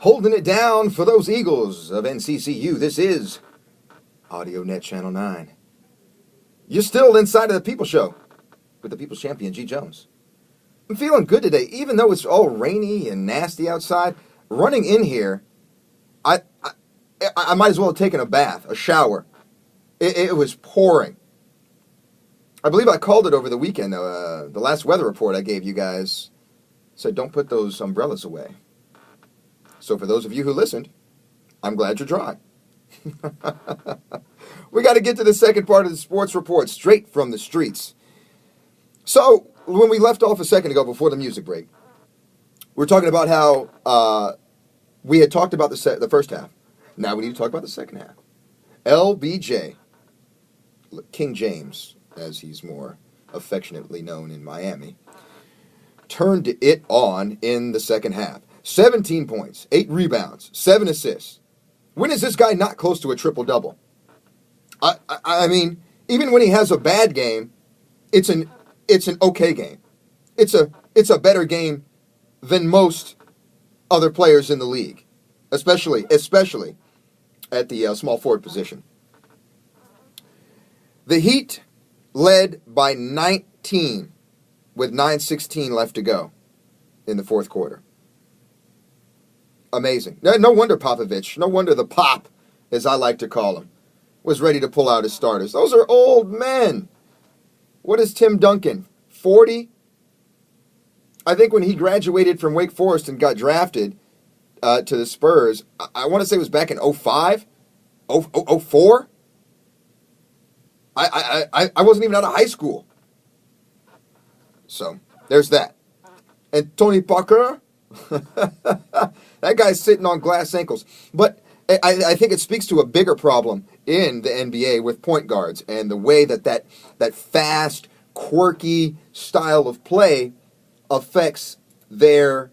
Holding it down for those Eagles of NCCU. This is AudioNet Channel 9. You're still inside of the People Show with the People's Champion, G. Jones. I'm feeling good today, even though it's all rainy and nasty outside. Running in here, I might as well have taken a bath, a shower. It was pouring. I believe I called it over the weekend, though. The last weather report I gave you guys said don't put those umbrellas away. So for those of you who listened, I'm glad you're dry. We got to get to the second part of the sports report, straight from the streets. So when we left off a second ago before the music break, we were talking about how we had talked about the first half. Now we need to talk about the second half. LBJ, King James, as he's more affectionately known in Miami, turned it on in the second half. 17 points, 8 rebounds, 7 assists. When is this guy not close to a triple-double? I mean, even when he has a bad game, it's an okay game. It's a better game than most other players in the league, especially at the small forward position. The Heat led by 19 with 9:16 left to go in the fourth quarter. Amazing. No wonder Popovich, no wonder the Pop, as I like to call him, was ready to pull out his starters. Those are old men. What is Tim Duncan? 40? I think when he graduated from Wake Forest and got drafted to the Spurs, I want to say it was back in 05? 04? I wasn't even out of high school. So, there's that. And Tony Parker? That guy's sitting on glass ankles. But I think it speaks to a bigger problem in the NBA with point guards and the way that fast, quirky style of play affects their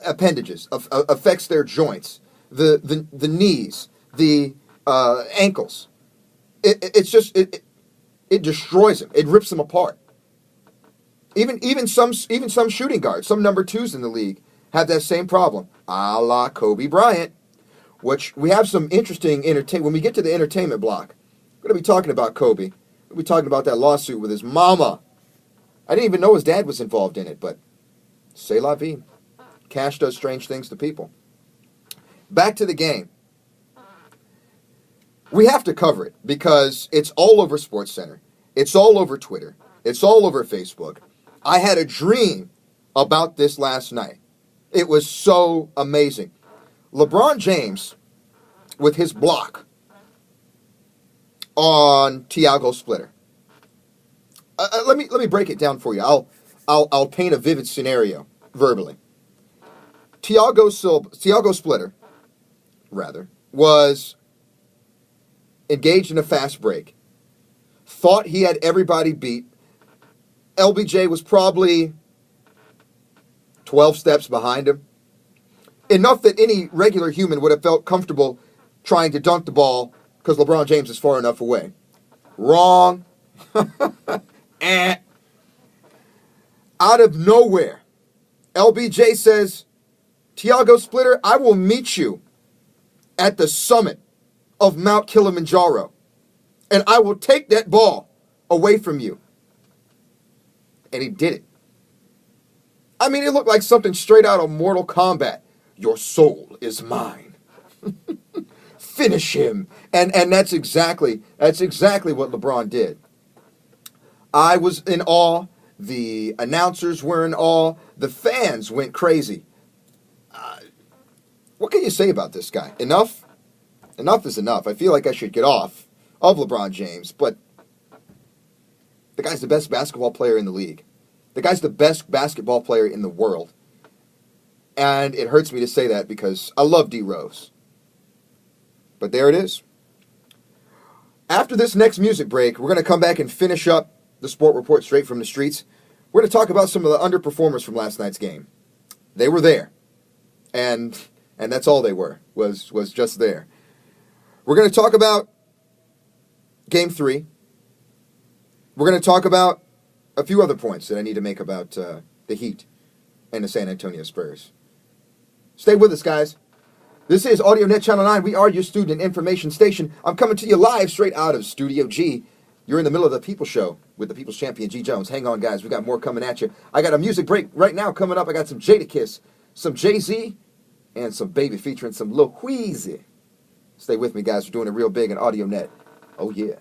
appendages, affects their joints, the knees, the ankles. It destroys them. It rips them apart. Even some shooting guards, some number twos in the league, have that same problem, a la Kobe Bryant, which we have some interesting entertainment. When we get to the entertainment block, we're going to be talking about Kobe. We'll be talking about that lawsuit with his mama. I didn't even know his dad was involved in it, but c'est la vie. Cash does strange things to people. Back to the game. We have to cover it because it's all over SportsCenter. It's all over Twitter. It's all over Facebook. I had a dream about this last night. It was so amazing. LeBron James, with his block on Thiago Splitter. Let me break it down for you. I'll paint a vivid scenario verbally. Thiago Splitter, was engaged in a fast break. Thought he had everybody beat. LBJ was probably 12 steps behind him. Enough that any regular human would have felt comfortable trying to dunk the ball because LeBron James is far enough away. Wrong. Out of nowhere, LBJ says, Thiago Splitter, I will meet you at the summit of Mount Kilimanjaro, and I will take that ball away from you. And he did it. I mean, it looked like something straight out of Mortal Kombat. Your soul is mine. Finish him. And that's exactly what LeBron did. I was in awe. The announcers were in awe. The fans went crazy. What can you say about this guy? Enough? Enough is enough. I feel like I should get off of LeBron James, but the guy's the best basketball player in the league. The guy's the best basketball player in the world. And it hurts me to say that because I love D. Rose. But there it is. After this next music break, we're going to come back and finish up the sport report straight from the streets. We're going to talk about some of the underperformers from last night's game. They were there. And that's all they were, was just there. We're going to talk about Game 3. We're going to talk about a few other points that I need to make about the Heat and the San Antonio Spurs. Stay with us, guys. This is AudioNet Channel 9. We are your student information station. I'm coming to you live straight out of Studio G. You're in the middle of the People Show with the People's Champion, G. Jones. Hang on, guys. We got more coming at you. I got a music break right now coming up. I got some Jadakiss, some Jay-Z, and some Baby featuring some Lil Wheezy. Stay with me, guys. We're doing it real big on AudioNet. Oh, yeah.